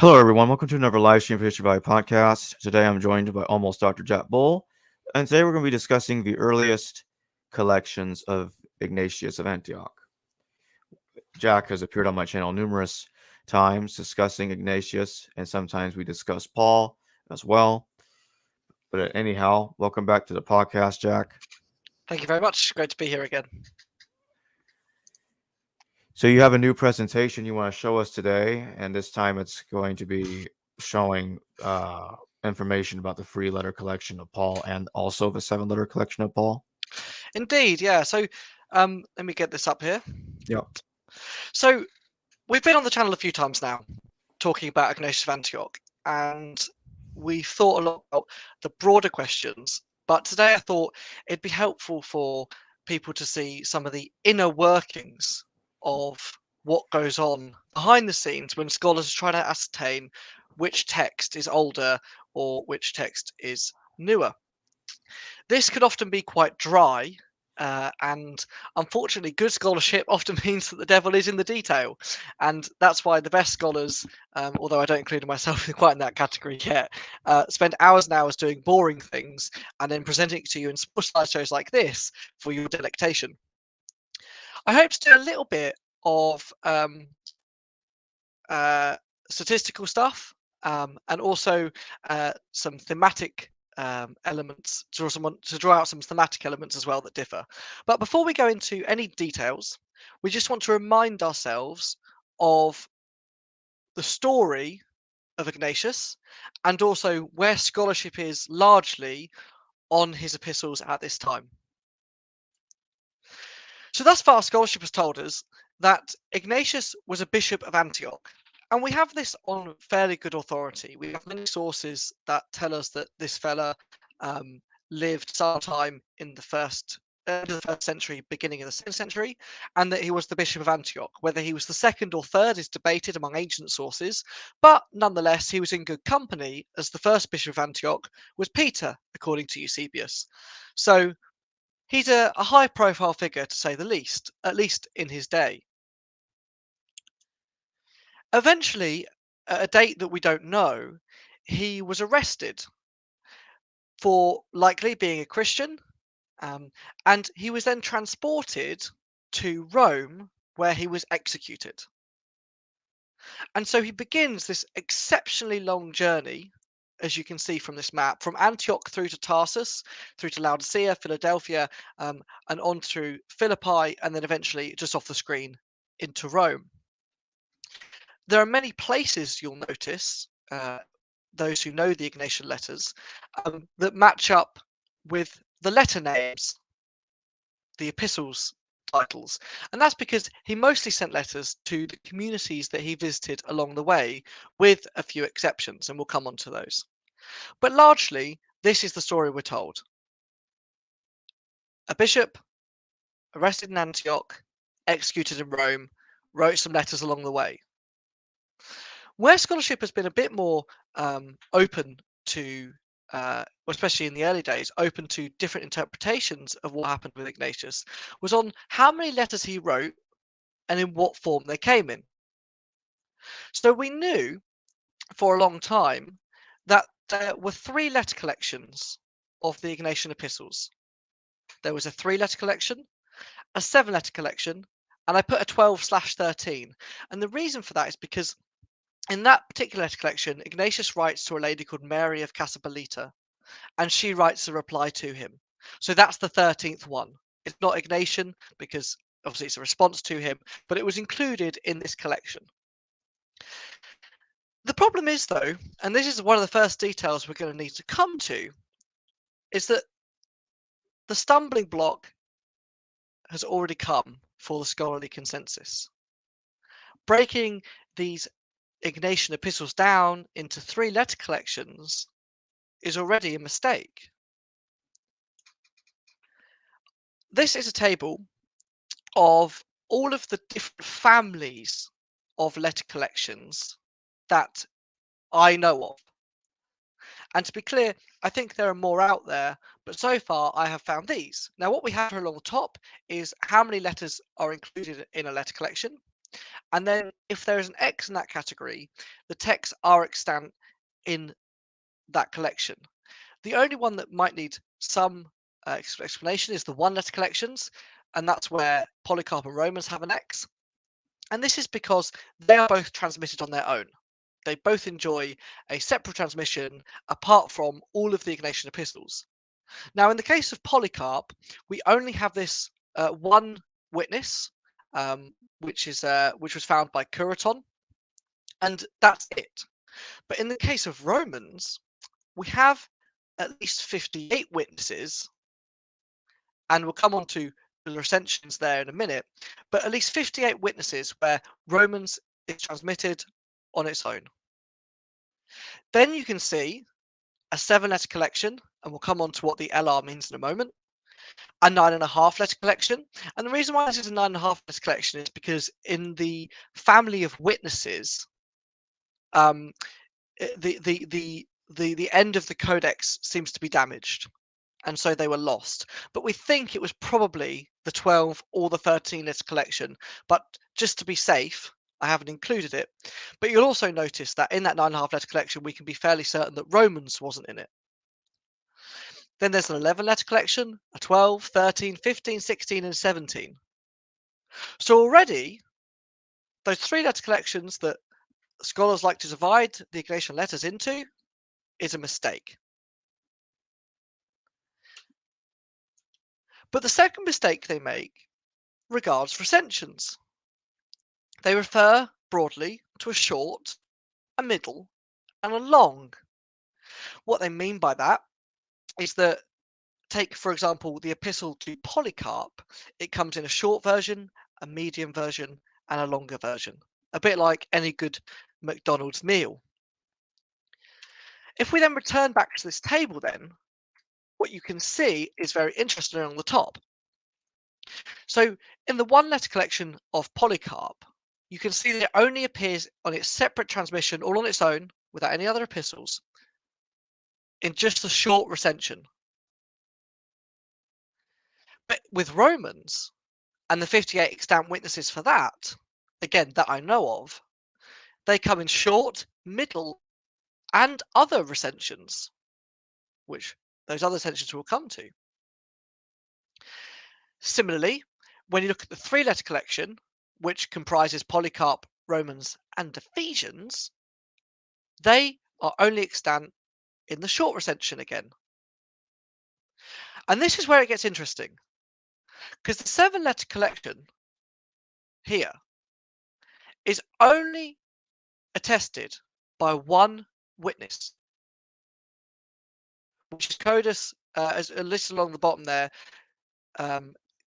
Hello, everyone. Welcome to another live stream for History Valley podcast. Today, I'm joined by almost Dr. Jack Bull, and today we're going to be discussing the earliest collections of Ignatius of Antioch. Jack has appeared on my channel numerous times discussing Ignatius, and sometimes we discuss Paul as well. But anyhow, welcome back to the podcast, Jack. Thank you very much. Great to be here again. So you have a new presentation you want to show us today, and this time it's going to be showing information about the free letter collection of Paul and also the 7-letter collection of Paul. Indeed, yeah. So let me get this up here. Yep. So we've been on the channel a few times now talking about Ignatius of Antioch, and we thought a lot about the broader questions. But today I thought it'd be helpful for people to see some of the inner workings of what goes on behind the scenes when scholars are trying to ascertain which text is older or which text is newer. This could often be quite dry, and unfortunately, good scholarship often means that the devil is in the detail, and that's why the best scholars, although I don't include myself quite in that category yet, spend hours and hours doing boring things and then presenting it to you in small slideshows like this for your delectation. I hope to do a little bit of statistical stuff and also some thematic elements to draw out some thematic elements as well that differ. But before we go into any details, we just want to remind ourselves of the story of Ignatius and also where scholarship is largely on his epistles at this time. So thus far, scholarship has told us that Ignatius was a bishop of Antioch. And we have this on fairly good authority. We have many sources that tell us that this fella lived sometime in the first century, beginning of the 2nd century, and that he was the bishop of Antioch. Whether he was the 2nd or 3rd is debated among ancient sources, but nonetheless, he was in good company, as the first bishop of Antioch was Peter, according to Eusebius. So he's a high-profile figure, to say the least, at least in his day. Eventually, at a date that we don't know, he was arrested for likely being a Christian, and he was then transported to Rome, where he was executed. And so he begins this exceptionally long journey, as you can see from this map, from Antioch through to Tarsus, through to Laodicea, Philadelphia, and on through Philippi, and then eventually just off the screen into Rome. There are many places you'll notice, those who know the Ignatian letters, that match up with the letter names, the epistles titles. And that's because he mostly sent letters to the communities that he visited along the way, with a few exceptions, and we'll come on to those. But largely, this is the story we're told. A bishop arrested in Antioch, executed in Rome, wrote some letters along the way. Where scholarship has been a bit more open to, especially in the early days, open to different interpretations of what happened with Ignatius, was on how many letters he wrote and in what form they came in. So we knew for a long time that there were 3 letter collections of the Ignatian epistles. There was a 3-letter collection, a 7-letter collection, and I put a 12/13. And the reason for that is because in that particular letter collection, Ignatius writes to a lady called Mary of Casabolita, and she writes a reply to him. So that's the 13th one. It's not Ignatian because obviously it's a response to him, but it was included in this collection. The problem is, though, and this is one of the first details we're going to need to come to, is that the stumbling block has already come for the scholarly consensus. Breaking these Ignatian epistles down into 3 letter collections is already a mistake. This is a table of all of the different families of letter collections that I know of. And to be clear, I think there are more out there, but so far I have found these. Now, what we have here along the top is how many letters are included in a letter collection. And then if there is an X in that category, the texts are extant in that collection. The only one that might need some explanation is the one-letter collections, and that's where Polycarp and Romans have an X. And this is because they are both transmitted on their own. They both enjoy a separate transmission apart from all of the Ignatian epistles. Now, in the case of Polycarp, we only have this one witness, which was found by Curaton, and that's it. But in the case of Romans, we have at least 58 witnesses, and we'll come on to the recensions there in a minute, but at least 58 witnesses where Romans is transmitted on its own. Then you can see a 7-letter collection, and we'll come on to what the LR means in a moment, a 9.5-letter collection. And the reason why this is a 9.5-letter collection is because in the family of witnesses, the end of the codex seems to be damaged, and so they were lost. But we think it was probably the 12 or the 13-letter collection. But just to be safe, I haven't included it. But you'll also notice that in that 9.5-letter collection, we can be fairly certain that Romans wasn't in it. Then there's an 11-letter collection, a 12, 13, 15, 16, and 17. So already, those 3-letter collections that scholars like to divide the Ignatian letters into is a mistake. But the second mistake they make regards recensions. They refer broadly to a short, a middle, and a long. What they mean by that is that, take for example the epistle to Polycarp, it comes in a short version, a medium version, and a longer version, a bit like any good McDonald's meal. If we then return back to this table, then what you can see is very interesting on the top. So in the 1-letter collection of Polycarp, you can see that it only appears on its separate transmission, all on its own, without any other epistles, in just a short recension. But with Romans and the 58 extant witnesses for that, again, that I know of, they come in short, middle, and other recensions, which those other recensions will come to. Similarly, when you look at the 3-letter collection, which comprises Polycarp, Romans, and Ephesians, they are only extant in the short recension again. And this is where it gets interesting, because the 7-letter collection here is only attested by one witness, which is Codex, as listed along the bottom there,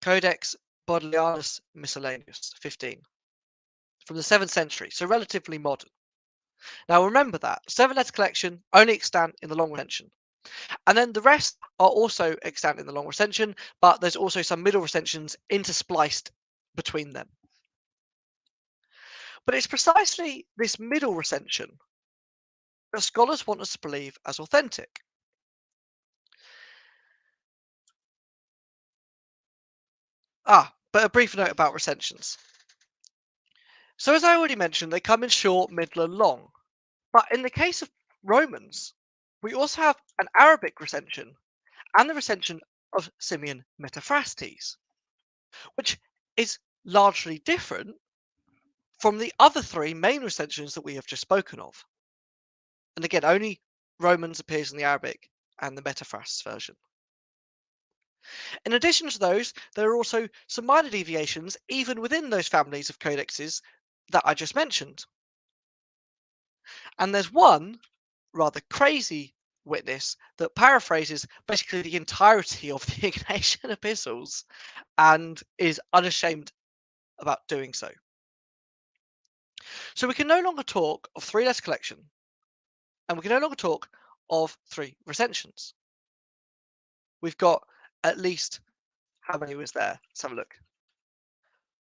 Codex Bodleianus Miscellaneous 15, from the 7th century, so relatively modern. Now remember that 7-letter collection only extant in the long recension, and then the rest are also extant in the long recension, but there's also some middle recensions interspliced between them. But it's precisely this middle recension that scholars want us to believe as authentic. But a brief note about recensions. So as I already mentioned, they come in short, middle, and long. But in the case of Romans, we also have an Arabic recension and the recension of Simeon Metaphrastes, which is largely different from the other 3 main recensions that we have just spoken of. And again, only Romans appears in the Arabic and the Metaphrastes version. In addition to those, there are also some minor deviations even within those families of codexes that I just mentioned. And there's one rather crazy witness that paraphrases basically the entirety of the Ignatian epistles and is unashamed about doing so. So we can no longer talk of 3-letter collection, and we can no longer talk of 3 recensions. We've got at least, how many was there? Let's have a look.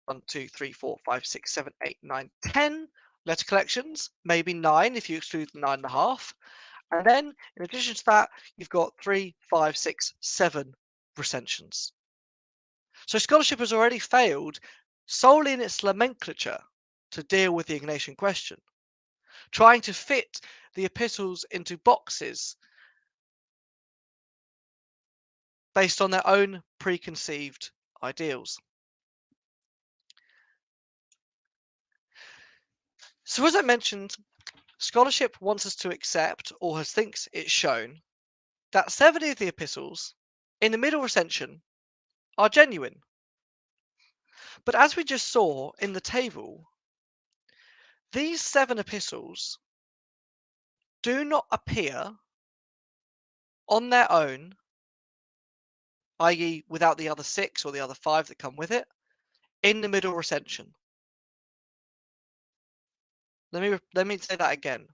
1, 2, 3, 4, 5, 6, 7, 8, 9, 10 letter collections, maybe 9 if you exclude the 9.5. And then, in addition to that, you've got 3, 5, 6, 7 recensions. So scholarship has already failed solely in its nomenclature to deal with the Ignatian question, trying to fit the epistles into boxes based on their own preconceived ideals. So as I mentioned, scholarship wants us to accept, or has thinks it's shown, that 70 of the epistles in the middle recension are genuine. But as we just saw in the table, these 7 epistles do not appear on their own, i.e. without the other 6 or the other 5 that come with it, in the middle recension. Let me say that again.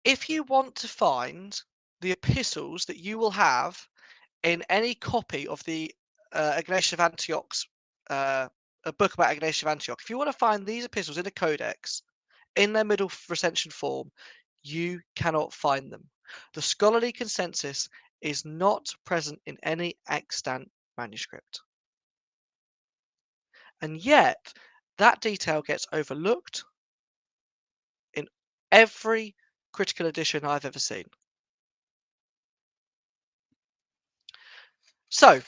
If you want to find the epistles that you will have in any copy of the Ignatius of Antioch's a book about Ignatius of Antioch, if you want to find these epistles in a codex in their middle recension form, you cannot find them. The scholarly consensus is not present in any extant manuscript. And yet, that detail gets overlooked in every critical edition I've ever seen. So,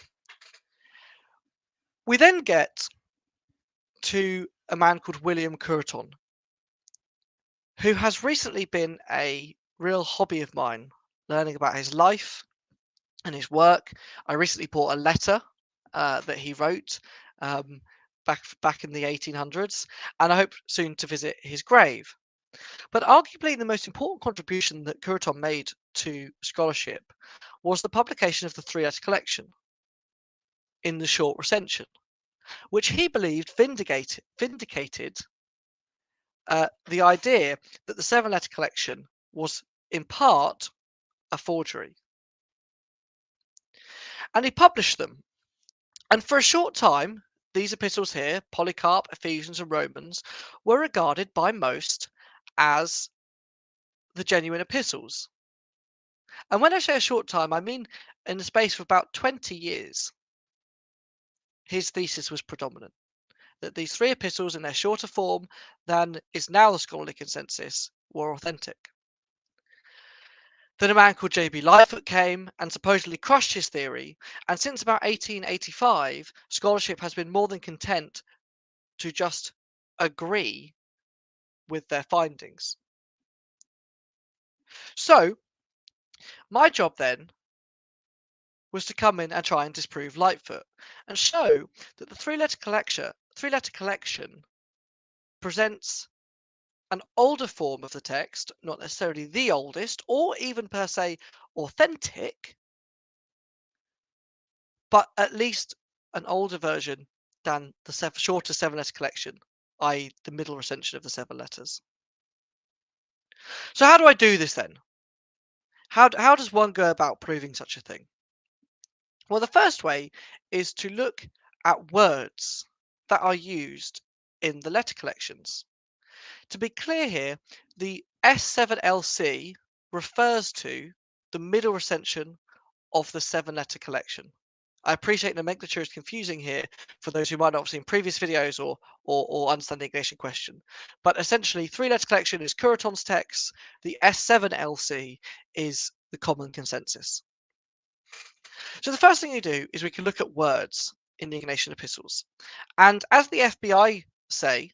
we then get to a man called William Cureton, who has recently been a real hobby of mine, learning about his life and his work. I recently bought a letter that he wrote back in the 1800s, and I hope soon to visit his grave. But arguably the most important contribution that Cureton made to scholarship was the publication of the 3-letter collection in the short recension, which he believed vindicated the idea that the 7-letter collection was in part a forgery. And he published them. And for a short time, these epistles here, Polycarp, Ephesians, and Romans, were regarded by most as the genuine epistles. And when I say a short time, I mean in the space of about 20 years, his thesis was predominant, that these 3 epistles in their shorter form than is now the scholarly consensus were authentic. Then a man called J.B. Lightfoot came and supposedly crushed his theory, and since about 1885, scholarship has been more than content to just agree with their findings. So, my job then was to come in and try and disprove Lightfoot and show that the 3-letter collection presents an older form of the text, not necessarily the oldest or even per se authentic, but at least an older version than the shorter 7-letter collection, i.e. the middle recension of the 7 letters. So how do I do this then? How does one go about proving such a thing? Well, the first way is to look at words that are used in the letter collections. To be clear here, the S7LC refers to the middle recension of the 7-letter collection. I appreciate nomenclature is confusing here for those who might not have seen previous videos or understand the Ignatian question. But essentially, 3-letter collection is Cureton's text. The S7LC is the common consensus. So the first thing you do is we can look at words in the Ignatian epistles. And as the FBI say,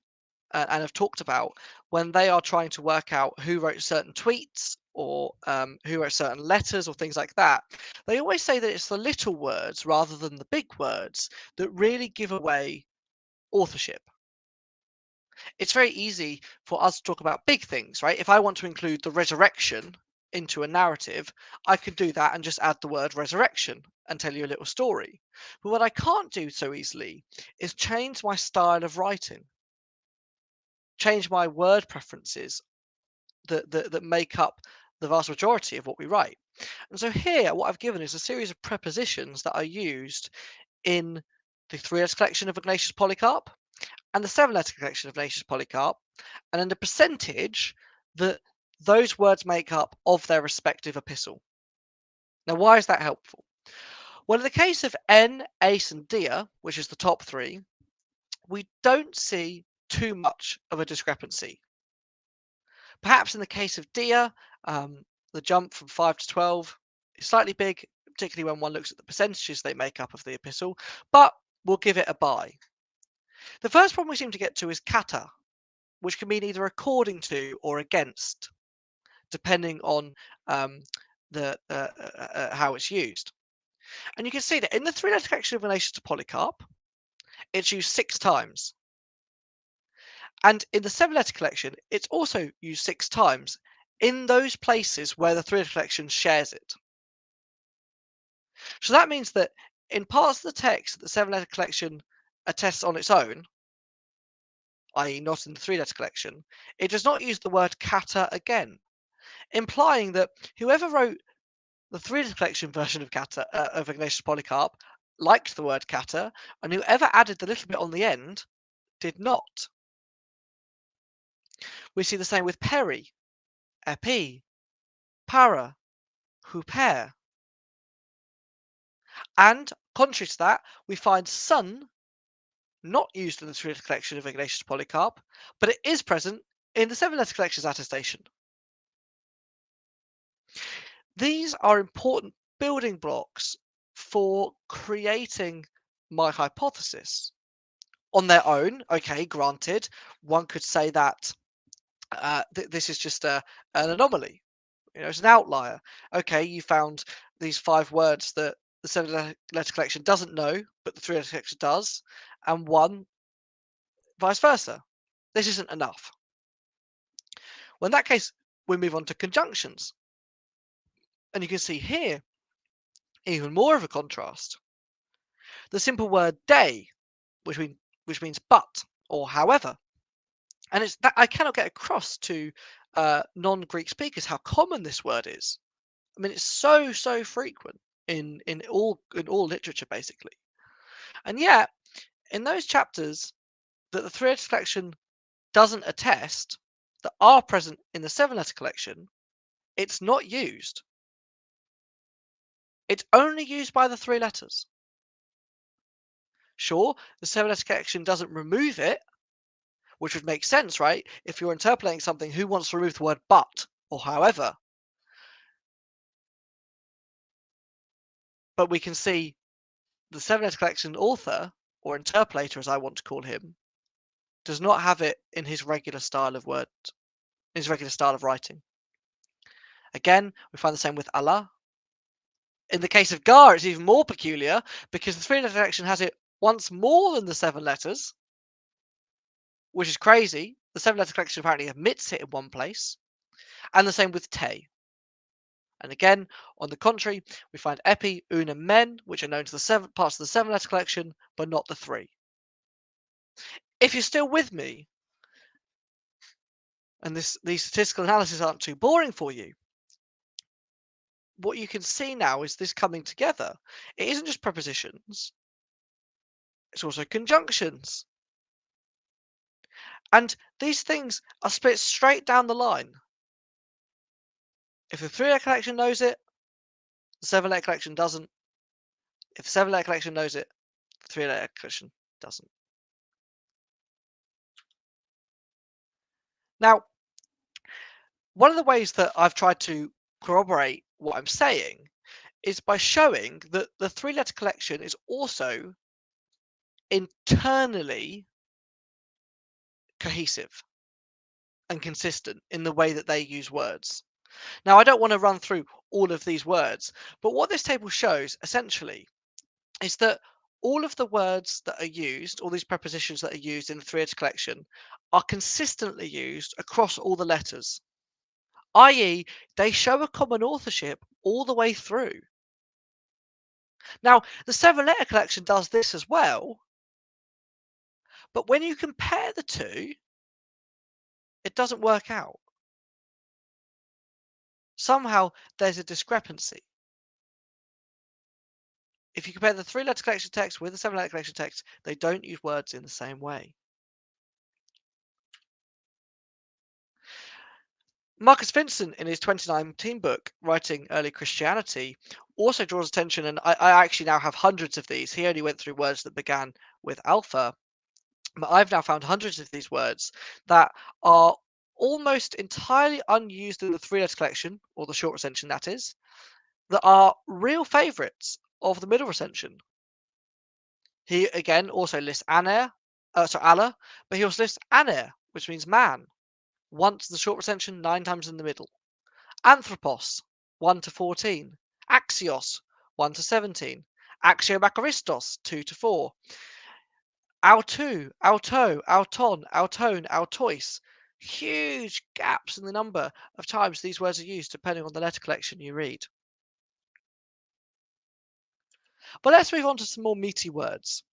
and have talked about, when they are trying to work out who wrote certain tweets or who wrote certain letters or things like that, they always say that it's the little words rather than the big words that really give away authorship. It's very easy for us to talk about big things, right? If I want to include the resurrection into a narrative, I could do that and just add the word resurrection and tell you a little story. But what I can't do so easily is change my style of writing, change my word preferences that make up the vast majority of what we write. And so here, what I've given is a series of prepositions that are used in the 3-letter collection of Ignatius Polycarp and the 7-letter collection of Ignatius Polycarp, and then the percentage that those words make up of their respective epistle. Now, why is that helpful? Well, in the case of N, Ace, and Dia, which is the top 3, we don't see too much of a discrepancy. Perhaps in the case of Dia, the jump from 5 to 12 is slightly big, particularly when one looks at the percentages they make up of the epistle, but we'll give it a buy. The first problem we seem to get to is kata, which can mean either according to or against, depending on how it's used. And you can see that in the three-letter collection of Ignatius to Polycarp, it's used 6 times. And in the 7-letter collection, it's also used 6 times in those places where the three-letter collection shares it. So that means that in parts of the text that the 7-letter collection attests on its own, i.e. not in the 3-letter collection, it does not use the word kata again, implying that whoever wrote the 3-letter collection version of kata of Ignatius Polycarp liked the word kata, and whoever added the little bit on the end did not. We see the same with peri, epi, para, huper. And contrary to that, we find son not used in the 3-letter collection of Ignatius Polycarp, but it is present in the 7-letter collection's attestation. These are important building blocks for creating my hypothesis. On their own, okay, granted, one could say that this is just an anomaly. It's an outlier. Okay, you found these 5 words that the 7-letter collection doesn't know, but the 3-letter collection does, and one vice versa. This isn't enough. Well, in that case, we move on to conjunctions. And you can see here even more of a contrast. The simple word day, which means but or however. And it's that I cannot get across to non-Greek speakers how common this word is. I mean, it's so frequent in all literature, basically. And yet, in those chapters that the 3-letter collection doesn't attest, that are present in the 7-letter collection, it's not used. It's only used by the 3 letters. Sure, the 7-letter collection doesn't remove it, which would make sense, right? If you're interpolating something, who wants to remove the word but or however? But we can see the 7-letter collection author, or interpolator as I want to call him, does not have it in his regular style of writing. Again, we find the same with Allah. In the case of Gar, it's even more peculiar because the 3-letter collection has it once more than the 7 letters, which is crazy. The 7-letter collection apparently omits it in one place. And the same with te. And again, on the contrary, we find epi, un, and men, which are known to the parts of the 7-letter collection, but not the 3. If you're still with me, and these statistical analyses aren't too boring for you, what you can see now is this coming together. It isn't just prepositions, it's also conjunctions. And these things are split straight down the line. If the 3-letter collection knows it, the 7-letter collection doesn't. If the 7-letter collection knows it, the 3-letter collection doesn't. Now, one of the ways that I've tried to corroborate what I'm saying is by showing that the 3-letter collection is also internally cohesive and consistent in the way that they use words. Now, I don't want to run through all of these words, but what this table shows essentially is that all of the words that are used, all these prepositions that are used in the 3-letter collection, are consistently used across all the letters, i.e., they show a common authorship all the way through. Now, the 7-letter collection does this as well, but when you compare the two, it doesn't work out. Somehow there's a discrepancy. If you compare the 3-letter collection text with the 7-letter collection text, they don't use words in the same way. Marcus Vincent, in his 2019 book, Writing Early Christianity, also draws attention, and I actually now have hundreds of these. He only went through words that began with alpha. But I've now found hundreds of these words that are almost entirely unused in the three-letter collection, or the short recension that is, that are real favourites of the middle recension. He again also lists Allah, but he also lists aner, which means man, once in the short recension, 9 times in the middle. Anthropos, 1 to 14. Axios, 1 to 17. Axiomakaristos, 2 to 4. Autou, auto, auton, auton, autois. Huge gaps in the number of times these words are used depending on the letter collection you read. But let's move on to some more meaty words.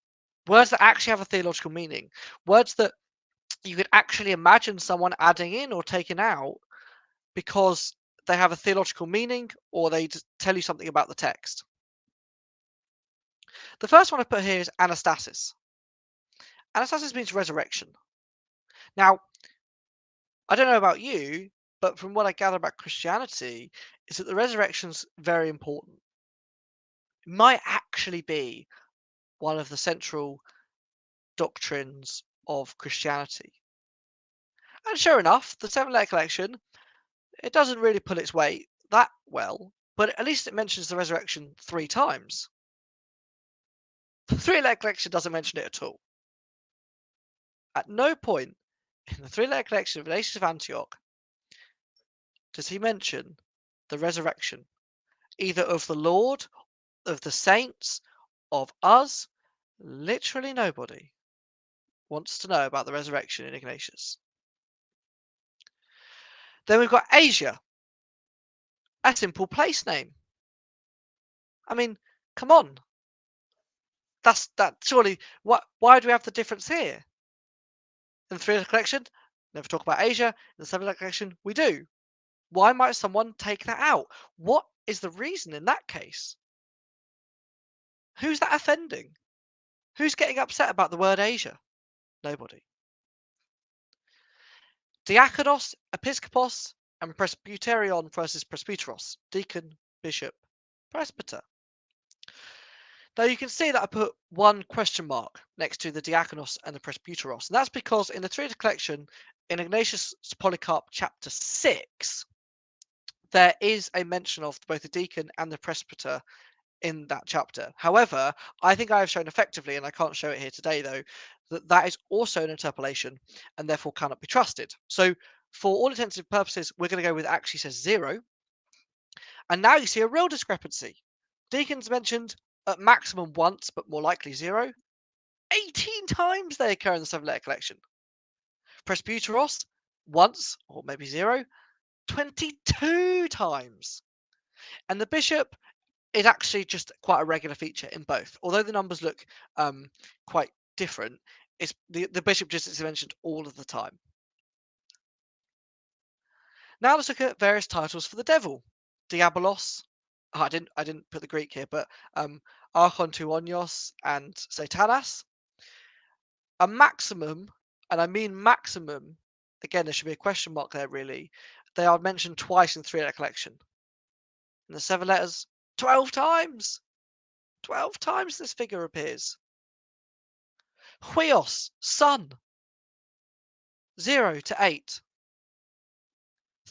Words that actually have a theological meaning. Words that you could actually imagine someone adding in or taking out because they have a theological meaning or they tell you something about the text. The first one I put here is anastasis. Anastasis means resurrection. Now, I don't know about you, but from what I gather about Christianity, is that the resurrection's very important. It might actually be one of the central doctrines of Christianity. And sure enough, the seven-letter collection, it doesn't really pull its weight that well, but at least it mentions the resurrection 3 times. The three-letter collection doesn't mention it at all. At no point in the three-letter collection of Ignatius of Antioch does he mention the resurrection, either of the Lord, of the saints, of us. Literally nobody wants to know about the resurrection in Ignatius. Then we've got Asia, a simple place name. I mean, come on. That's surely why do we have the difference here? In the three-letter collection, never talk about Asia. In the seven-letter collection, we do. Why might someone take that out? What is the reason in that case? Who's that offending? Who's getting upset about the word Asia? Nobody. Diakonos, episkopos, and presbyterion versus presbyteros. Deacon, bishop, presbyter. Now you can see that I put one question mark next to the diakonos and the presbyteros. And that's because in the three-letter collection, in Ignatius Polycarp chapter 6, there is a mention of both the deacon and the presbyter in that chapter. However, I think I have shown effectively, and I can't show it here today though, that that is also an interpolation and therefore cannot be trusted. So for all intents and purposes, we're going to go with actually says 0. And now you see a real discrepancy. Deacons mentioned at maximum once, but more likely 0. 18 times they occur in the seven-letter collection. Presbyteros, once, or maybe 0. 22 times. And the bishop is actually just quite a regular feature in both. Although the numbers look quite different, it's the bishop just is mentioned all of the time. Now let's look at various titles for the devil. Diabolos. Oh, I didn't put the Greek here, but Archontuonios and Satanas. A maximum, and I mean maximum, again there should be a question mark there really, they are mentioned twice in the three-letter collection. In the 7 letters, 12 times! 12 times this figure appears. Huios, son, 0 to 8.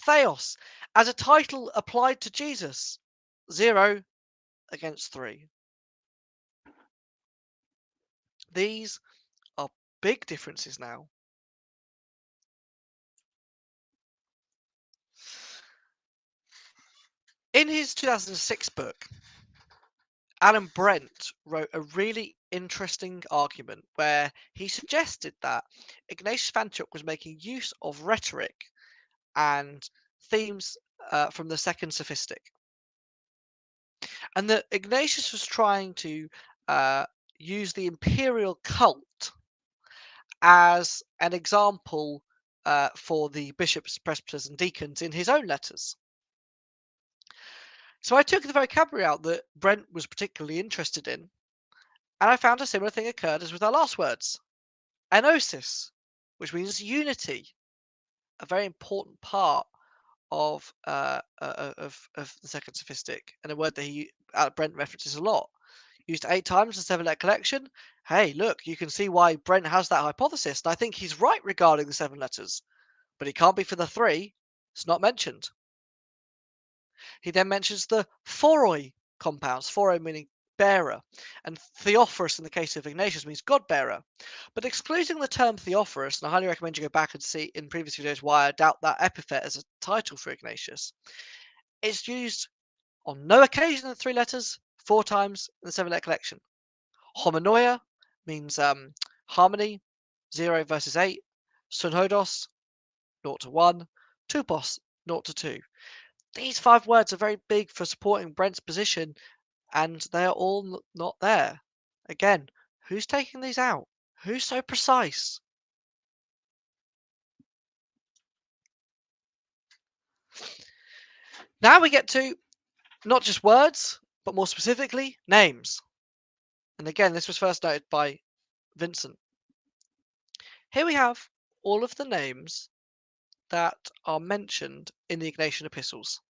Theos, as a title applied to Jesus, 0 against 3. These are big differences now. In his 2006 book, Alan Brent wrote a really interesting argument where he suggested that Ignatius of Antioch was making use of rhetoric and themes from the second sophistic, and that Ignatius was trying to use the imperial cult as an example for the bishops, presbyters, and deacons in his own letters. So I took the vocabulary out that Brent was particularly interested in, and I found a similar thing occurred as with our last words. Enosis, which means unity, a very important part of the second sophistic, and a word that Brent references a lot. Used 8 times in the 7-letter collection, hey, look, you can see why Brent has that hypothesis, and I think he's right regarding the 7 letters, but he can't be for the 3. It's not mentioned. He then mentions the phoroi compounds, phoroi meaning bearer, and Theophorus in the case of Ignatius means God bearer. But excluding the term Theophorus, and I highly recommend you go back and see in previous videos why I doubt that epithet as a title for Ignatius, it's used on no occasion in the 3 letters, 4 times in the 7-letter collection. Homonoia means harmony, 0 versus 8. Synhodos, 0 to 1. Tupos, 0 to 2. These 5 words are very big for supporting Brent's position, and they are all not there. Again, who's taking these out? Who's so precise? Now we get to not just words, but more specifically, names. And again, this was first noted by Vincent. Here we have all of the names that are mentioned in the Ignatian epistles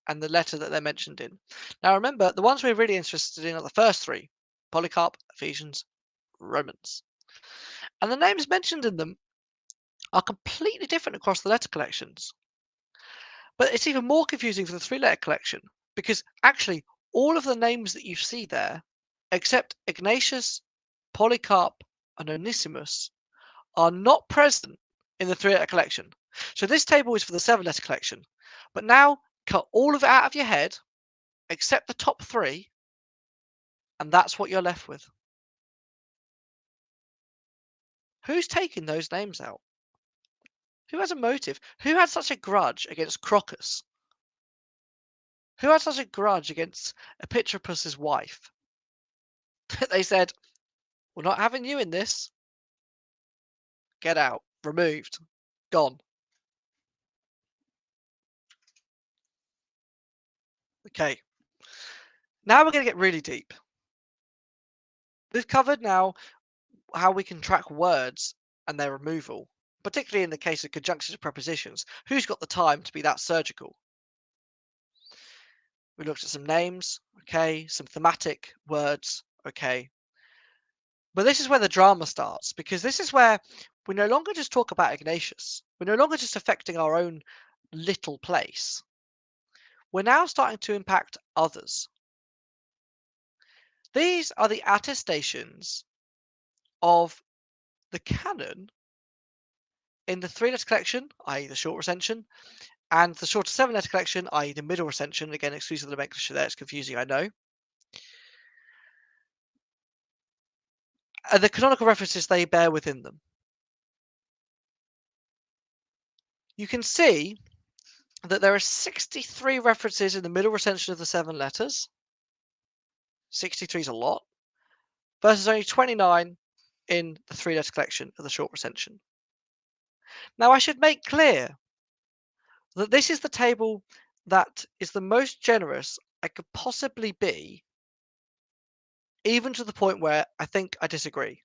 and the letter that they're mentioned in. Now remember, the ones we're really interested in are the first 3, Polycarp, Ephesians, Romans. And the names mentioned in them are completely different across the letter collections. But it's even more confusing for the 3-letter collection, because actually all of the names that you see there, except Ignatius, Polycarp, and Onesimus, are not present in the 3-letter collection. So this table is for the 7-letter collection. But now cut all of it out of your head, except the top 3, and that's what you're left with. Who's taking those names out? Who has a motive? Who had such a grudge against Crocus? Who had such a grudge against Epitrupus's wife? They said, we're not having you in this. Get out. Removed. Gone. Okay. Now we're going to get really deep. We've covered now how we can track words and their removal, particularly in the case of conjunctions of prepositions. Who's got the time to be that surgical? We looked at some names, okay, some thematic words, okay. But this is where the drama starts, because this is where we no longer just talk about Ignatius. We're no longer just affecting our own little place. We're now starting to impact others. These are the attestations of the canon in the 3-letter collection, i.e. the short recension, and the shorter 7-letter collection, i.e. the middle recension. Again, exclusive nomenclature there, it's confusing, I know. And the canonical references they bear within them. You can see that there are 63 references in the middle recension of the 7 letters. 63 is a lot, versus only 29 in the 3-letter collection of the short recension. Now, I should make clear that this is the table that is the most generous I could possibly be, even to the point where I think I disagree.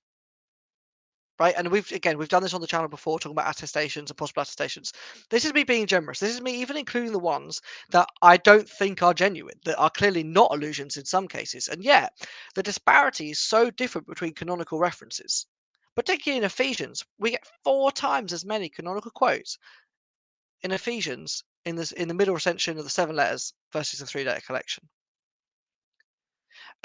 Right, and we've done this on the channel before, talking about attestations and possible attestations. This is me being generous. This is me even including the ones that I don't think are genuine, that are clearly not allusions in some cases. And yet, the disparity is so different between canonical references. Particularly in Ephesians, we get 4 times as many canonical quotes in Ephesians in the middle recension of the 7 letters versus the 3-letter collection.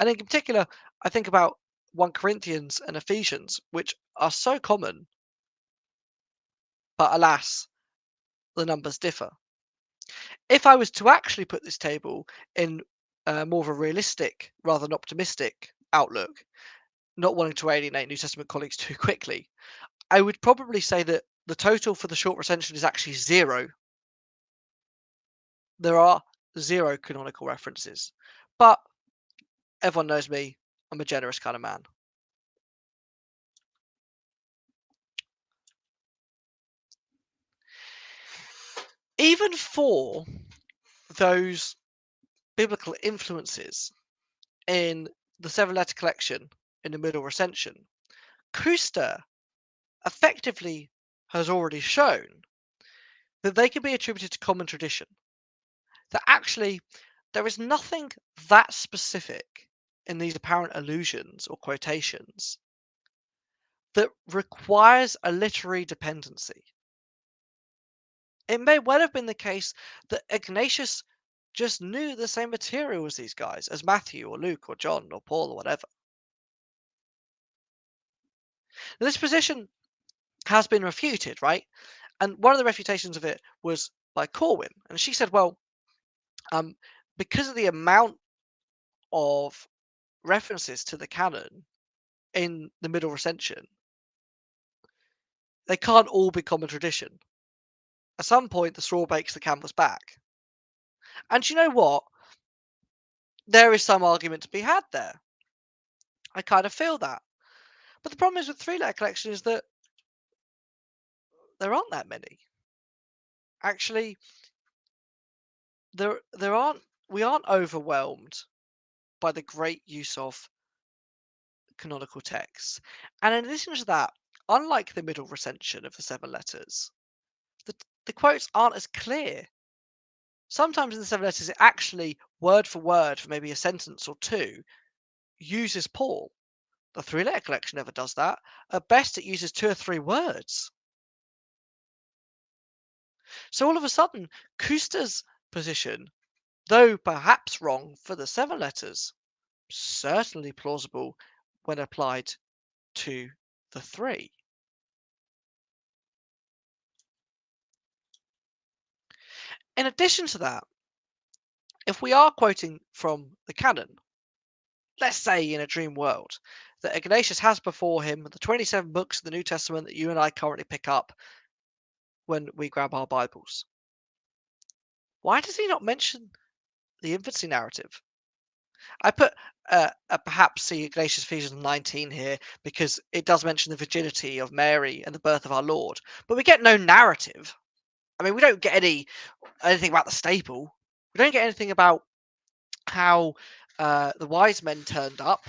And in particular, I think about 1 Corinthians and Ephesians, which are so common, but alas, the numbers differ. If I was to actually put this table in more of a realistic rather than optimistic outlook, not wanting to alienate New Testament colleagues too quickly, I would probably say that the total for the short recension is actually 0. There are 0 canonical references, but everyone knows me, I'm a generous kind of man. Even for those biblical influences in the 7-letter collection in the middle recension, Kuster effectively has already shown that they can be attributed to common tradition. That actually there is nothing that specific in these apparent allusions or quotations that requires a literary dependency. It may well have been the case that Ignatius just knew the same material as these guys, as Matthew or Luke or John or Paul or whatever. Now, this position has been refuted, right? And one of the refutations of it was by Corwin. And she said, well, because of the amount of references to the canon in the Middle Recension, they can't all be common tradition. At some point, the straw breaks the camel's back. And you know what? There is some argument to be had there. I kind of feel that. But the problem is with three-letter collection is that there aren't that many. Actually, there aren't. We aren't overwhelmed by the great use of canonical texts. And in addition to that, unlike the Middle Recension of the seven letters, the quotes aren't as clear. Sometimes in the seven letters, it actually, word for word, for maybe a sentence or two, uses Paul. The three-letter collection never does that. At best, it uses 2 or 3 words. So all of a sudden, Kuster's position, though perhaps wrong for the 7 letters, certainly plausible when applied to the 3. In addition to that, if we are quoting from the canon, let's say in a dream world, that Ignatius has before him the 27 books of the New Testament that you and I currently pick up when we grab our Bibles. Why does he not mention the infancy narrative? I put perhaps see Ignatius Ephesians 19 here because it does mention the virginity of Mary and the birth of our Lord, but we get no narrative. I mean, we don't get anything about the staple. We don't get anything about how the wise men turned up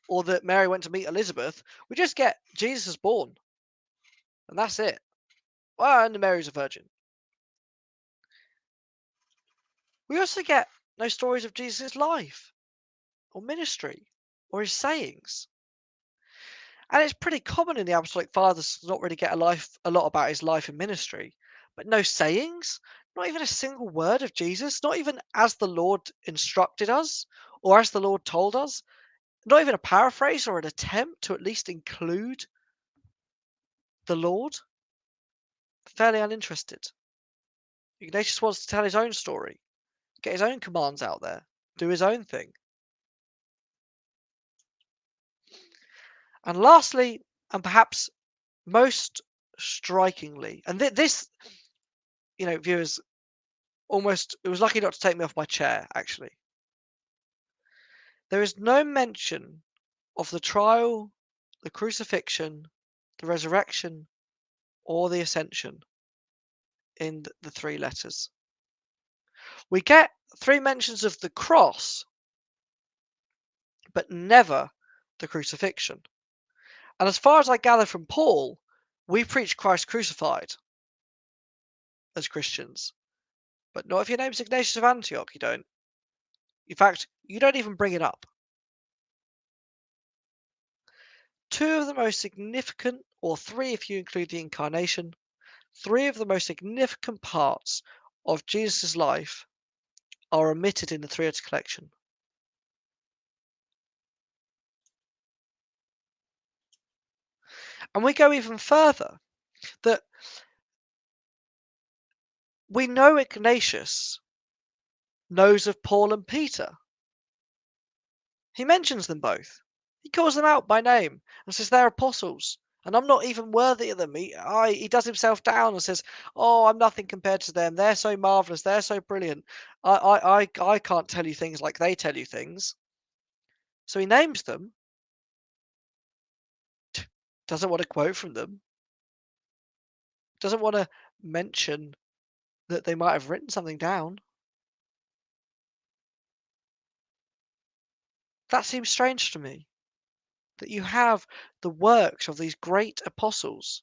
or that Mary went to meet Elizabeth. We just get Jesus is born, and that's it. Well, and Mary's a virgin. We also get no stories of Jesus' life or ministry or his sayings. And it's pretty common in the Apostolic Fathers to not really get a lot about his life and ministry, but no sayings, not even a single word of Jesus, not even as the Lord instructed us or as the Lord told us, not even a paraphrase or an attempt to at least include the Lord. Fairly uninterested. Ignatius wants to tell his own story, get his own commands out there, do his own thing. And lastly, and perhaps most strikingly, and this, viewers, almost, it was lucky not to take me off my chair, actually. There is no mention of the trial, the crucifixion, the resurrection, or the ascension in the 3 letters. We get 3 mentions of the cross, but never the crucifixion. And as far as I gather from Paul, we preach Christ crucified as Christians, but not if your name's Ignatius of Antioch, you don't. In fact, you don't even bring it up. 2 of the most significant, or 3 if you include the incarnation, 3 of the most significant parts of Jesus' life are omitted in the 3-letter collection. And we go even further, that we know Ignatius knows of Paul and Peter. He mentions them both. He calls them out by name and says they're apostles, and I'm not even worthy of them. He does himself down and says, "Oh, I'm nothing compared to them. They're so marvelous. They're so brilliant. I can't tell you things like they tell you things." So he names them. Doesn't want to quote from them. Doesn't want to mention that they might have written something down. That seems strange to me. That you have the works of these great apostles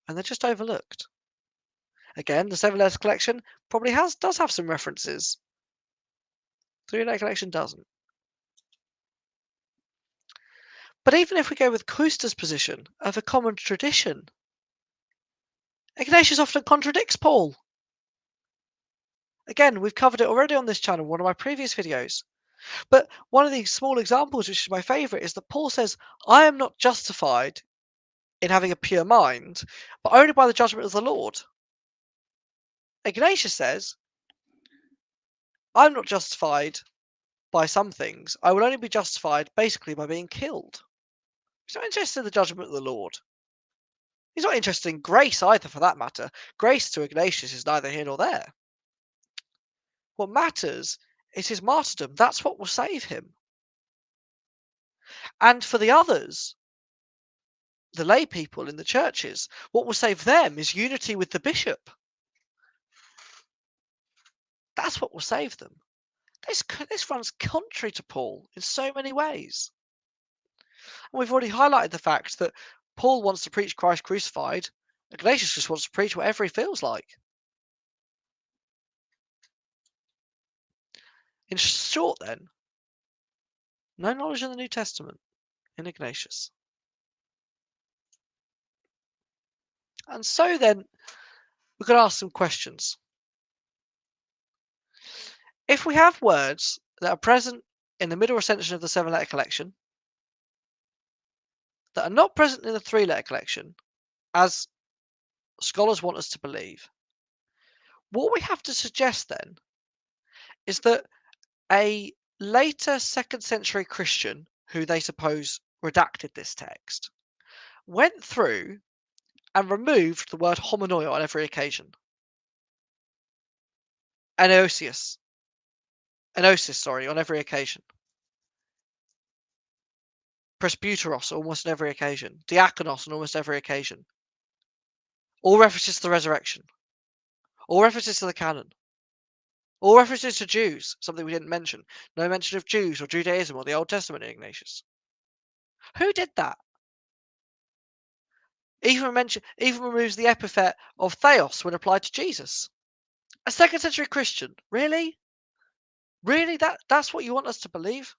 and they're just overlooked. Again, the 7-letter collection probably does have some references. 3-letter collection doesn't. But even if we go with Kuster's position of a common tradition, Ignatius often contradicts Paul. Again, we've covered it already on this channel, one of my previous videos. But one of these small examples, which is my favourite, is that Paul says, I am not justified in having a pure mind, but only by the judgment of the Lord. Ignatius says, I'm not justified by some things. I will only be justified basically by being killed. He's not interested in the judgment of the Lord. He's not interested in grace either, for that matter. Grace to Ignatius is neither here nor there. What matters is his martyrdom. That's what will save him. And for the others, the lay people in the churches, what will save them is unity with the bishop. That's what will save them. This runs contrary to Paul in so many ways. And we've already highlighted the fact that Paul wants to preach Christ crucified. Ignatius just wants to preach whatever he feels like. In short, then, no knowledge in the New Testament in Ignatius. And so then, we could ask some questions. If we have words that are present in the middle recension of the 7-letter collection, that are not present in the 3-letter collection, as scholars want us to believe, what we have to suggest then is that a later 2nd century Christian, who they suppose redacted this text, went through and removed the word homonoia on every occasion. Enosis, on every occasion. Presbyteros almost on every occasion. Diakonos on almost every occasion. All references to the resurrection. All references to the canon. All references to Jews, something we didn't mention. No mention of Jews or Judaism or the Old Testament in Ignatius. Who did that? Even removes the epithet of theos when applied to Jesus. A 2nd century Christian. Really? Really? That's what you want us to believe?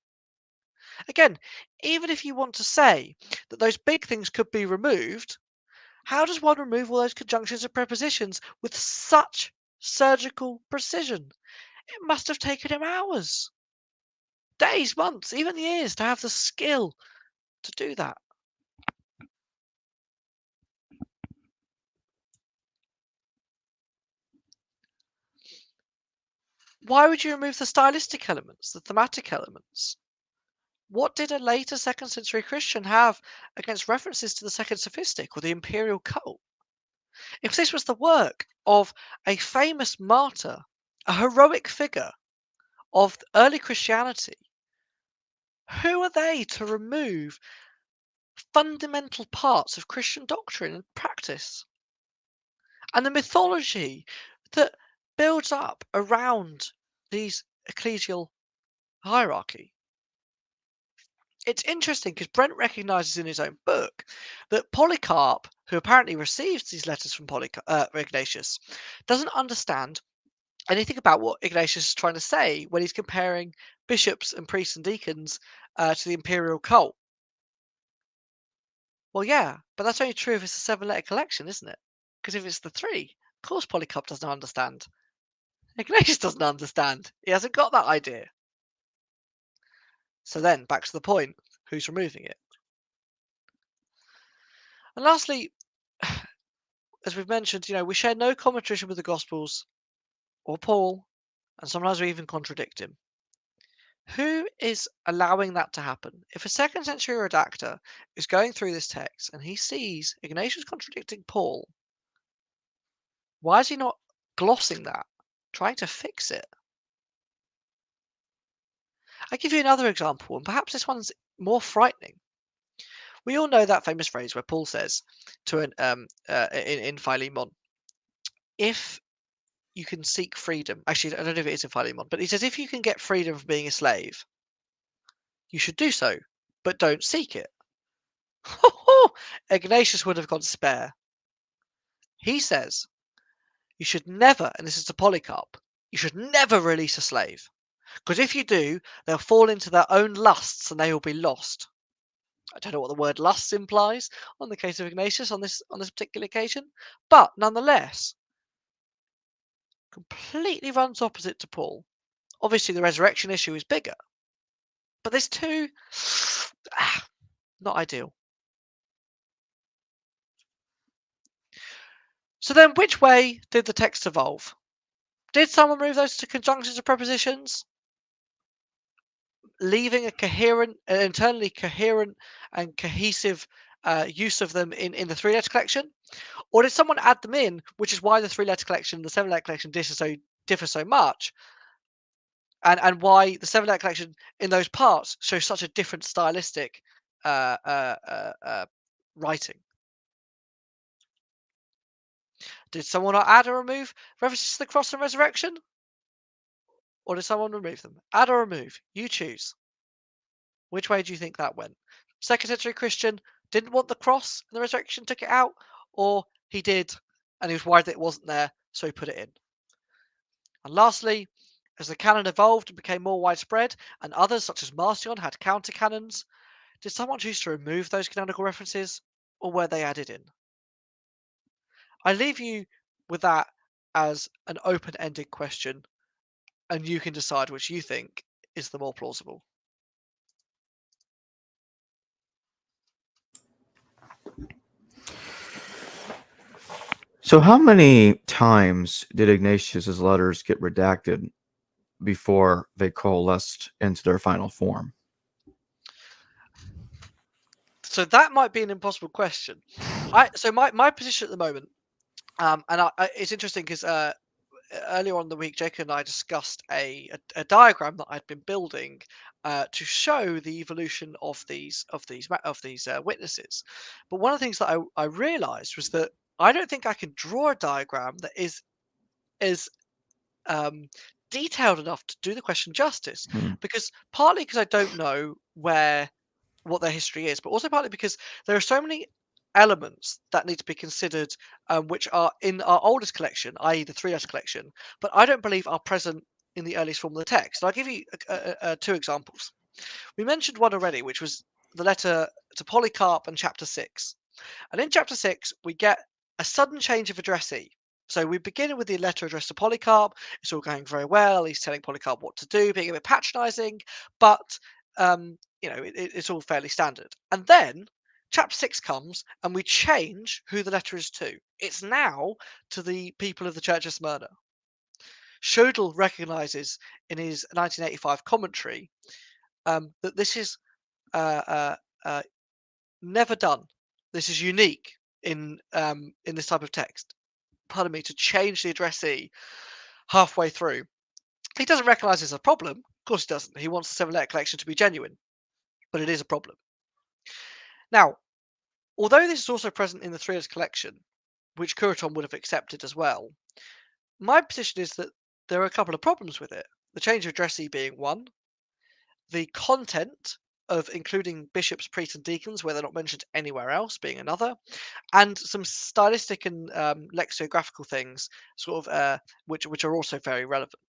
Again, even if you want to say that those big things could be removed, how does one remove all those conjunctions and prepositions with such surgical precision? It must have taken him hours, days, months, even years to have the skill to do that. Why would you remove the stylistic elements, the thematic elements? What did a later 2nd century Christian have against references to the second sophistic or the imperial cult? If this was the work of a famous martyr, a heroic figure of early Christianity, who are they to remove fundamental parts of Christian doctrine and practice? And the mythology that builds up around these ecclesial hierarchy. It's interesting because Brent recognizes in his own book that Polycarp, who apparently receives these letters from Ignatius, doesn't understand anything about what Ignatius is trying to say when he's comparing bishops and priests and deacons to the imperial cult. Well, yeah, but that's only true if it's a 7-letter collection, isn't it? Because if it's the 3, of course Polycarp doesn't understand. Ignatius doesn't understand. He hasn't got that idea. So then, back to the point, who's removing it? And lastly, as we've mentioned, we share no common tradition with the Gospels or Paul, and sometimes we even contradict him. Who is allowing that to happen? If a 2nd century redactor is going through this text and he sees Ignatius contradicting Paul, why is he not glossing that, trying to fix it? I'll give you another example, and perhaps this one's more frightening. We all know that famous phrase where Paul says to in Philemon, if you can seek freedom. Actually, I don't know if it is in Philemon, but he says if you can get freedom from being a slave, you should do so, but don't seek it. Ignatius would have gone spare. He says you should never, and this is to Polycarp, you should never release a slave, because if you do, they'll fall into their own lusts and they will be lost. I don't know what the word lust implies on the case of Ignatius on this particular occasion, but nonetheless, completely runs opposite to Paul. Obviously, the resurrection issue is bigger, but there's two not ideal. So then, which way did the text evolve? Did someone move those to conjunctions or prepositions, leaving a coherent, an internally coherent and cohesive use of them in the three-letter collection? Or did someone add them in, which is why the three-letter collection and the seven-letter collection differ so much, and why the seven-letter collection in those parts shows such a different stylistic writing? Did someone add or remove references to the cross and resurrection? Or did someone remove them? Add or remove? You choose. Which way do you think that went? Second century Christian didn't want the cross and the resurrection, took it out, or he did and he was worried that it wasn't there, so he put it in. And lastly, as the canon evolved and became more widespread, and others such as Marcion had counter canons, did someone choose to remove those canonical references, or were they added in? I leave you with that as an open-ended question, and you can decide which you think is the more plausible. So, how many times did Ignatius's letters get redacted before they coalesced into their final form? So that might be an impossible question. So my position at the moment, and it's interesting because earlier on in the week, Jacob and I discussed a diagram that I'd been building to show the evolution of these witnesses. But one of the things that I realised was that I don't think I can draw a diagram that is detailed enough to do the question justice. Hmm. Because partly because I don't know what their history is, but also partly because there are so many elements that need to be considered, which are in our oldest collection, i.e., the three-letter collection, but I don't believe are present in the earliest form of the text. I'll give you two examples. We mentioned one already, which was the letter to Polycarp and chapter 6. And in chapter 6, we get a sudden change of addressee. So we begin with the letter addressed to Polycarp. It's all going very well. He's telling Polycarp what to do, being a bit patronizing, but it's all fairly standard. And then chapter 6 comes and we change who the letter is to. It's now to the people of the Church of Smyrna. Schodel recognizes in his 1985 commentary that this is never done. This is unique in this type of text. Pardon me, to change the addressee halfway through. He doesn't recognise it's a problem. Of course he doesn't. He wants the seven-letter collection to be genuine, but it is a problem. Now, although this is also present in the three-letter collection, which Curaton would have accepted as well, my position is that there are a couple of problems with it. The change of addressee being one, the content of including bishops, priests, and deacons, where they're not mentioned anywhere else, being another, and some stylistic and lexicographical things, sort of, which are also very relevant.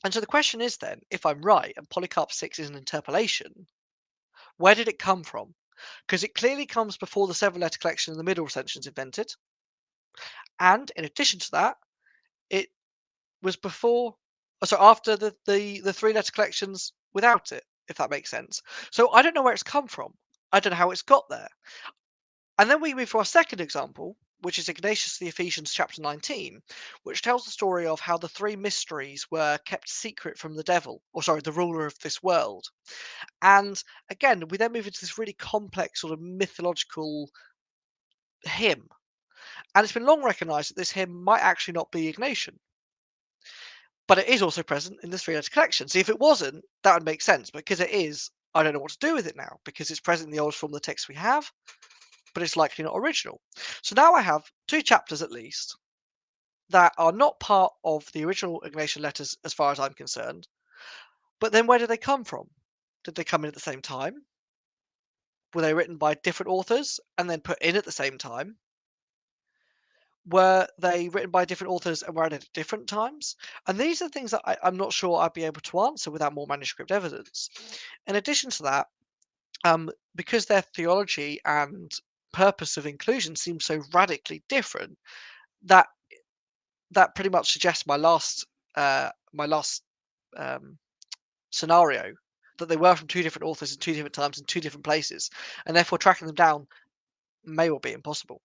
And so the question is then, if I'm right, and Polycarp 6 is an interpolation, where did it come from? Because it clearly comes before the seven-letter collection and the middle recension's invented, and in addition to that, it was after the three-letter collections without it, if that makes sense. So I don't know where it's come from. I don't know how it's got there. And then we move to our second example, which is Ignatius the Ephesians chapter 19, which tells the story of how the three mysteries were kept secret from the devil, or sorry, the ruler of this world. And again, we then move into this really complex sort of mythological hymn. And it's been long recognized that this hymn might actually not be Ignatian. But it is also present in the three-letter collection. See, if it wasn't, that would make sense. But because it is, I don't know what to do with it now, because it's present in the oldest form of the text we have, but it's likely not original. So now I have two chapters at least that are not part of the original Ignatian letters as far as I'm concerned. But then where did they come from? Did they come in at the same time? Were they written by different authors and then put in at the same time? Were they written by different authors and were added at different times? And these are things that I'm not sure I'd be able to answer without more manuscript evidence. In addition to that, because their theology and purpose of inclusion seems so radically different, that pretty much suggests my last um, scenario, that they were from two different authors in two different times in two different places, and therefore tracking them down may well be impossible.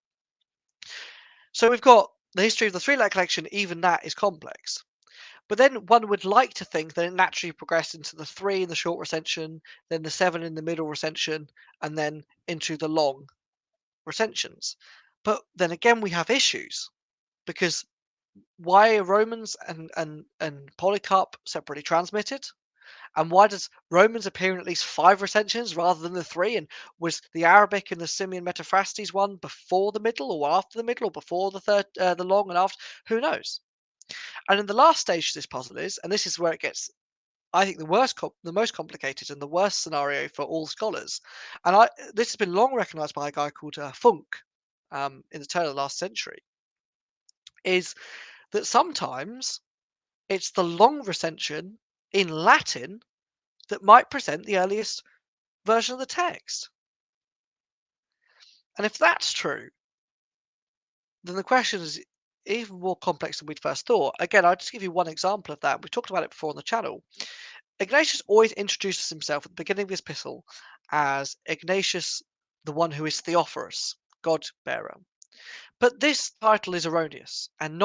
So we've got the history of the three-letter collection. Even that is complex. But then one would like to think that it naturally progressed into the 3 in the short recension, then the 7 in the middle recension, and then into the long recensions. But then again, we have issues, because why are Romans and Polycarp separately transmitted? And why does Romans appear in at least 5 recensions rather than the 3? And was the Arabic and the Simeon Metaphrastes one before the middle, or after the middle, or before the third, the long and after? Who knows? And in the last stage of this puzzle is, and this is where it gets, I think, the most complicated and the worst scenario for all scholars. And this has been long recognised by a guy called Funk, in the turn of the last century, is that sometimes it's the long recension in Latin that might present the earliest version of the text. And if that's true, then the question is even more complex than we'd first thought. Again, I'll just give you one example of that. We've talked about it before on the channel. Ignatius always introduces himself at the beginning of his epistle as Ignatius, the one who is Theophorus, God bearer. But this title is erroneous and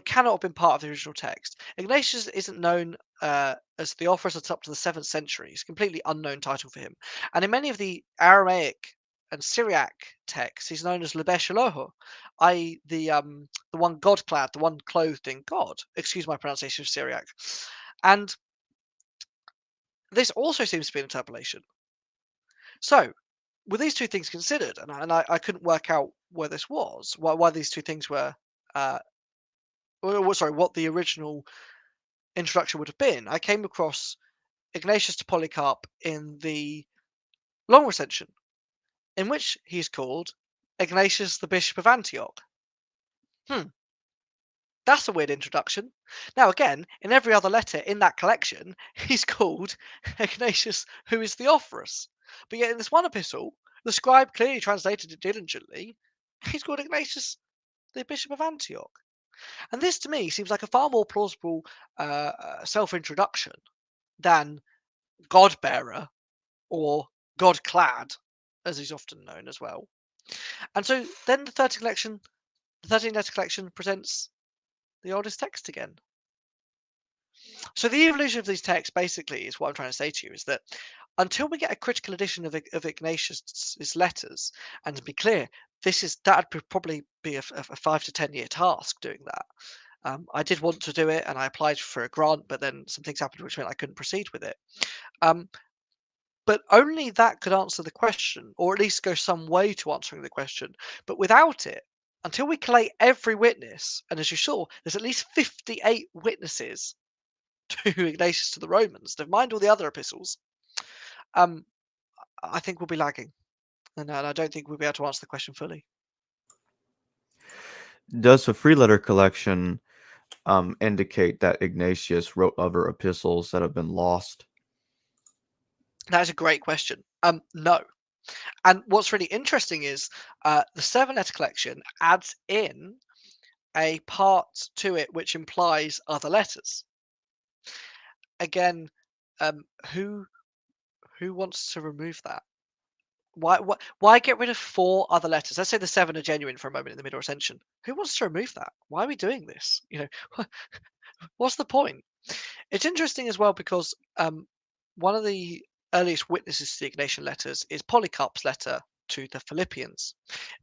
cannot have been part of the original text. Ignatius isn't known as Theophorus until up to the 7th century. It's a completely unknown title for him. And in many of the Aramaic and Syriac texts, he's known as Lebesheloho, i.e. the one God-clad, the one clothed in God. Excuse my pronunciation of Syriac. And this also seems to be an interpolation. So, with these two things considered, and I couldn't work out where this was, why these two things were, what the original introduction would have been, I came across Ignatius to Polycarp in the long recension, in which he's called Ignatius the Bishop of Antioch. That's a weird introduction. Now, again, in every other letter in that collection, he's called Ignatius, who is Theophorus. But yet in this one epistle, the scribe clearly translated it diligently. He's called Ignatius, the Bishop of Antioch. And this, to me, seems like a far more plausible self-introduction than God-bearer or God-clad, as he's often known as well. And so then the 13th letter collection presents the oldest text again. So the evolution of these texts, basically, is what I'm trying to say to you, is that until we get a critical edition of Ignatius's letters, and to be clear, that would probably be a 5 to 10 year task doing that. I did want to do it, and I applied for a grant, but then some things happened which meant I couldn't proceed with it. But only that could answer the question, or at least go some way to answering the question. But without it, until we collate every witness, and as you saw, there's at least 58 witnesses to Ignatius to the Romans, never mind all the other epistles, I think we'll be lagging. And I don't think we'll be able to answer the question fully. Does the free letter collection indicate that Ignatius wrote other epistles that have been lost? That is a great question. No. And what's really interesting is the 7-letter collection adds in a part to it which implies other letters. Again, who wants to remove that? Why get rid of 4 other letters? Let's say the 7 are genuine for a moment in the middle recension. Who wants to remove that? Why are we doing this? What's the point? It's interesting as well because one of the earliest witnesses to the Ignatian letters is Polycarp's letter to the Philippians,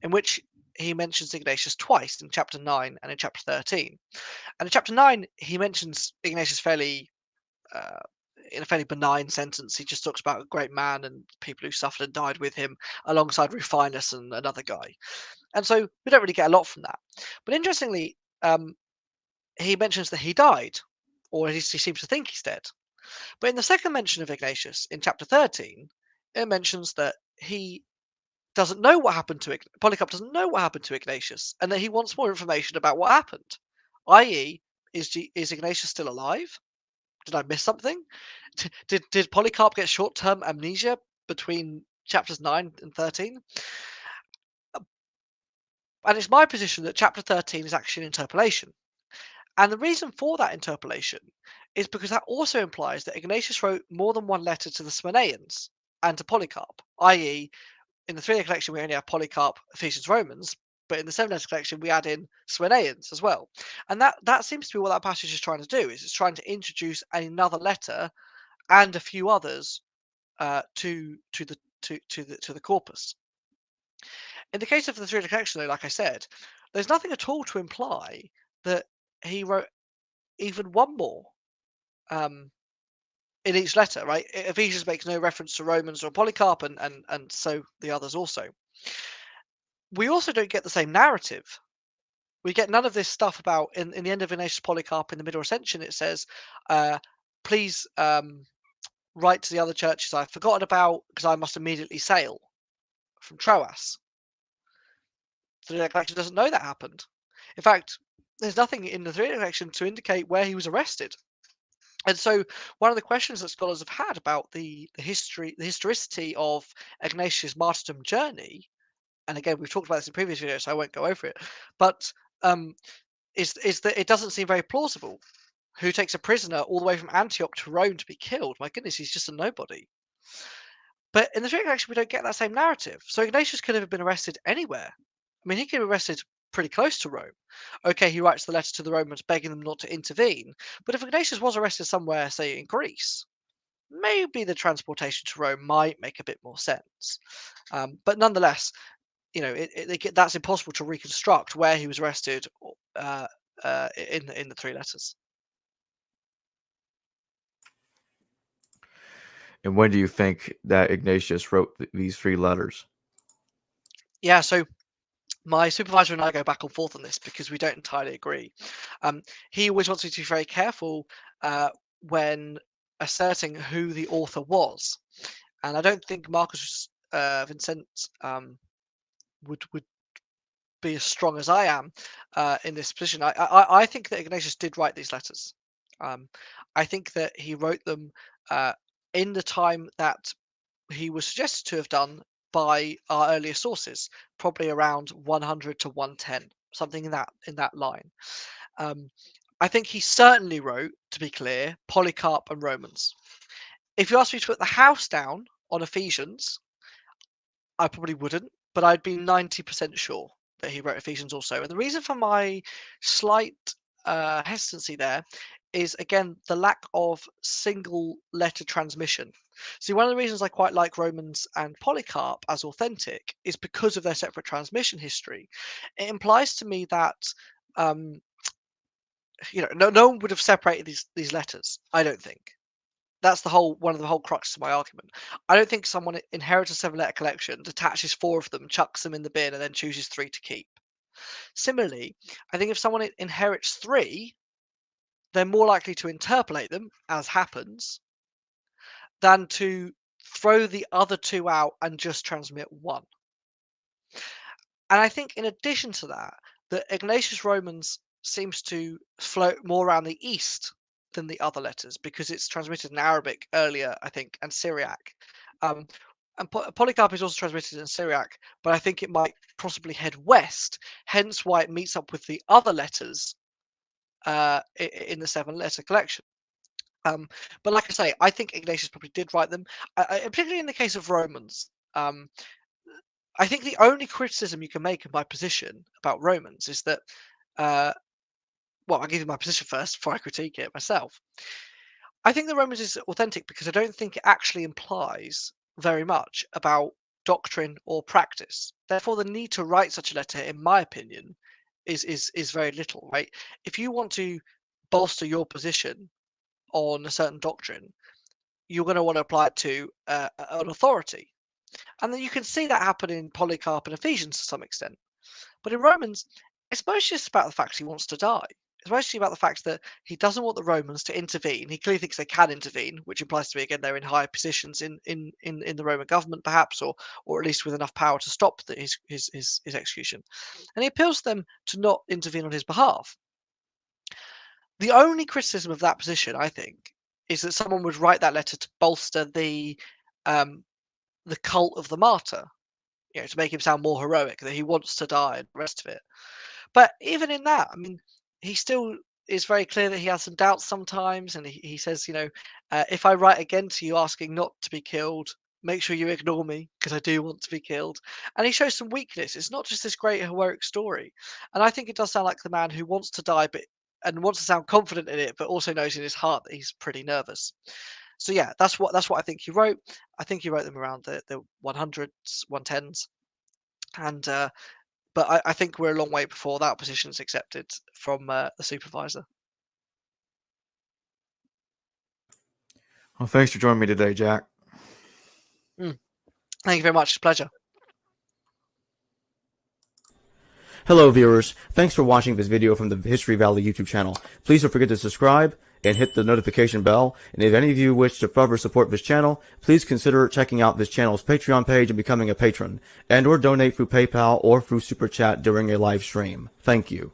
in which he mentions Ignatius twice, in chapter 9 and in chapter 13. And in chapter 9, he mentions Ignatius in a fairly benign sentence. He just talks about a great man and people who suffered and died with him, alongside Rufinus and another guy. And so we don't really get a lot from that. But interestingly, he mentions that he died, or at least he seems to think he's dead. But in the second mention of Ignatius, in chapter 13, it mentions that he doesn't know what happened to Polycarp doesn't know what happened to Ignatius, and that he wants more information about what happened. I.e., is Ignatius still alive? Did I miss something? Did Polycarp get short-term amnesia between chapters 9 and 13. And it's my position that chapter 13 is actually an interpolation. And the reason for that interpolation is because that also implies that Ignatius wrote more than one letter to the Smyrnaeans and to Polycarp, i.e., in the three-letter collection we only have Polycarp, Ephesians, Romans, but in the seven-letter collection we add in Smyrnaeans as well. And that seems to be what that passage is trying to do. Is it's trying to introduce another letter and a few others to the corpus. In the case of the three-letter collection, though, like I said, there's nothing at all to imply that he wrote even one more in each letter, right? Ephesians makes no reference to Romans or Polycarp, and so the others also. We also don't get the same narrative. We get none of this stuff about in the end of Ignatius Polycarp in the Middle Ascension. It says, please write to the other churches I've forgotten about because I must immediately sail from Troas. The collection doesn't know that happened. In fact, there's nothing in the three-letter collection to indicate where he was arrested. And so one of the questions that scholars have had about the historicity of Ignatius' martyrdom journey, and again, we've talked about this in previous videos, so I won't go over it, but is that it doesn't seem very plausible. Who takes a prisoner all the way from Antioch to Rome to be killed? My goodness, he's just a nobody. But in the three-letter collection, we don't get that same narrative. So Ignatius could have been arrested anywhere. I mean, he could have been arrested pretty close to Rome. Okay, he writes the letter to the Romans begging them not to intervene. But if Ignatius was arrested somewhere, say in Greece, maybe the transportation to Rome might make a bit more sense. But nonetheless, you know, that's impossible to reconstruct where he was arrested in the three letters. And when do you think that Ignatius wrote these 3 letters? Yeah, so my supervisor and I go back and forth on this because we don't entirely agree. He always wants me to be very careful when asserting who the author was, and I don't think Marcus Vincent would be as strong as I am in this position. I think that Ignatius did write these letters. I think that he wrote them in the time that he was suggested to have done by our earlier sources, probably around 100 to 110, something in that line. I think he certainly wrote, to be clear, Polycarp and Romans. If you asked me to put the house down on Ephesians, I probably wouldn't, but I'd be 90% sure that he wrote Ephesians also. And the reason for my slight hesitancy there is, again, the lack of single letter transmission. See, one of the reasons I quite like Romans and Polycarp as authentic is because of their separate transmission history. It implies to me that no one would have separated these letters. I don't think. That's one of the whole cruxes of my argument. I don't think someone inherits a 7-letter collection, detaches 4 of them, chucks them in the bin, and then chooses 3 to keep. Similarly, I think if someone inherits 3, they're more likely to interpolate them, as happens, than to throw the other 2 out and just transmit 1. And I think in addition to that Ignatius Romans seems to float more around the east than the other letters because it's transmitted in Arabic earlier, I think, and Syriac. And Polycarp is also transmitted in Syriac, but I think it might possibly head west, hence why it meets up with the other letters in the 7-letter collection. But like I say, I think Ignatius probably did write them, particularly in the case of Romans. I think the only criticism you can make of my position about Romans is that, well, I'll give you my position first before I critique it myself. I think the Romans is authentic because I don't think it actually implies very much about doctrine or practice. Therefore, the need to write such a letter, in my opinion, is very little, right? If you want to bolster your position on a certain doctrine, you're going to want to apply it to an authority. And then you can see that happen in Polycarp and Ephesians to some extent. But in Romans, it's mostly just about the fact he wants to die. It's mostly about the fact that he doesn't want the Romans to intervene. He clearly thinks they can intervene, which implies to me, again, they're in higher positions in the Roman government, perhaps, or at least with enough power to stop his execution. And he appeals to them to not intervene on his behalf. The only criticism of that position, I think, is that someone would write that letter to bolster the the cult of the martyr, to make him sound more heroic, that he wants to die and the rest of it. But even in that, I mean, he still is very clear that he has some doubts sometimes, and he says, if I write again to you asking not to be killed, make sure you ignore me because I do want to be killed. And he shows some weakness. It's not just this great heroic story, and I think it does sound like the man who wants to die, and wants to sound confident in it, but also knows in his heart that he's pretty nervous. So yeah, that's what I think he wrote. I think he wrote them around the 100s, 110s, and but I think we're a long way before that position is accepted from the supervisor. Well, thanks for joining me today, Jack. Thank you very much. It's a pleasure. Hello viewers, thanks for watching this video from the History Valley YouTube channel. Please don't forget to subscribe and hit the notification bell. And if any of you wish to further support this channel, please consider checking out this channel's Patreon page and becoming a patron, and or donate through PayPal or through Super Chat during a live stream. Thank you.